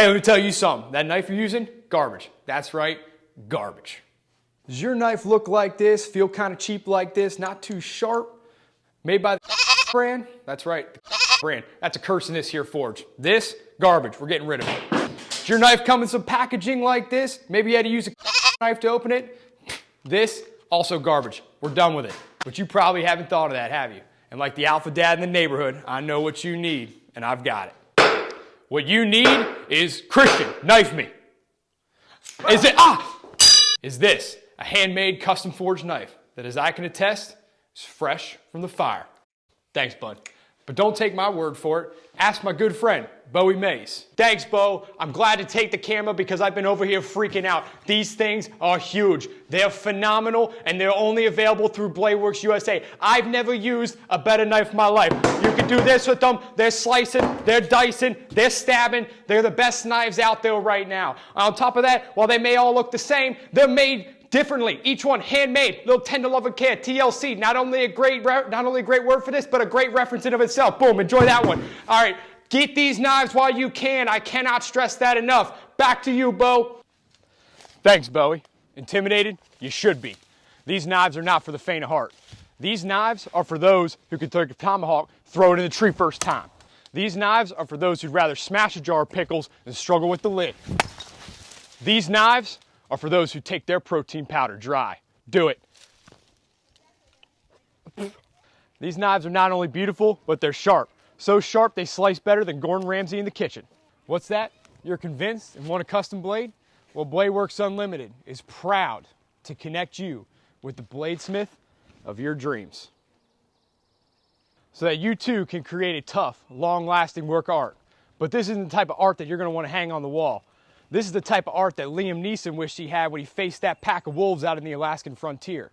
Hey, let me tell you something. That knife you're using, garbage. That's right, garbage. Does your knife look like this, feel kind of cheap like this, not too sharp? Made by the brand? That's right, the brand. That's a curse in this here forge. This, garbage. We're getting rid of it. Does your knife come in some packaging like this? Maybe you had to use a knife to open it? This, also garbage. We're done with it. But you probably haven't thought of that, have you? And like the alpha dad in the neighborhood, I know what you need, and I've got it. What you need is Christian, knife me. Is this a handmade custom forged knife that, as I can attest, is fresh from the fire. Thanks, bud. But don't take my word for it. Ask my good friend, Bowie Mays. Thanks, Bo. I'm glad to take the camera because I've been over here freaking out. These things are huge. They're phenomenal, and they're only available through BladesWork USA. I've never used a better knife in my life. You can do this with them. They're slicing, they're dicing, they're stabbing. They're the best knives out there right now. On top of that, while they may all look the same, they're made differently. Each one handmade, little tender love and care, TLC. Not only a great word for this, but a great reference in of itself. Boom, enjoy that one. All right, get these knives while you can. I cannot stress that enough. Back to you, Bo. Thanks, Bowie. Intimidated? You should be. These knives are not for the faint of heart. These knives are for those who can take a tomahawk, throw it in the tree first time. These knives are for those who'd rather smash a jar of pickles than struggle with the lid. These knives are for those who take their protein powder dry. Do it. These knives are not only beautiful, but they're sharp. So sharp they slice better than Gordon Ramsay in the kitchen. What's that? You're convinced and want a custom blade? Well, BladesWorks Unlimited is proud to connect you with the bladesmith of your dreams, so that you too can create a tough, long-lasting work of art. But this isn't the type of art that you're going to want to hang on the wall. This is the type of art that Liam Neeson wished he had when he faced that pack of wolves out in the Alaskan frontier.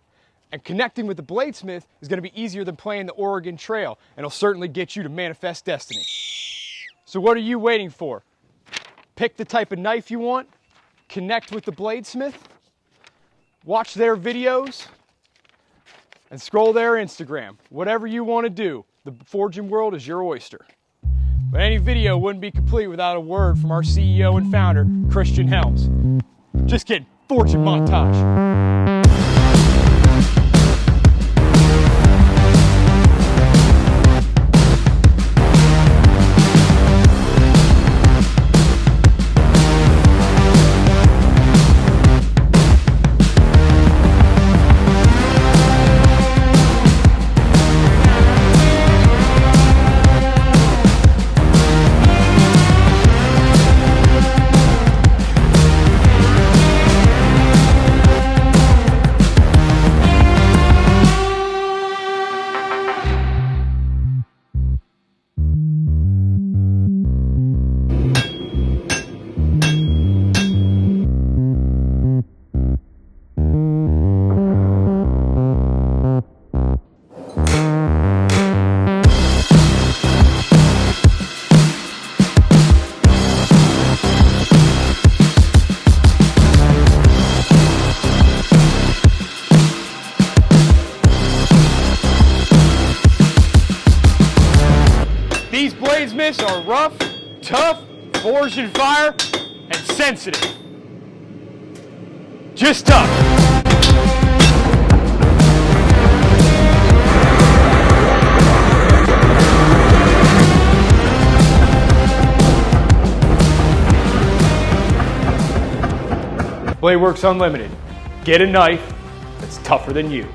And connecting with the bladesmith is going to be easier than playing the Oregon Trail, and it'll certainly get you to manifest destiny. So what are you waiting for? Pick the type of knife you want, connect with the bladesmith, watch their videos, and scroll their Instagram. Whatever you want to do, the forging world is your oyster. But any video wouldn't be complete without a word from our CEO and founder, Christian Helms. Just kidding, forging montage. These bladesmiths are rough, tough, forged in fire, and sensitive. Just tough. BladesWorks Unlimited. Get a knife that's tougher than you.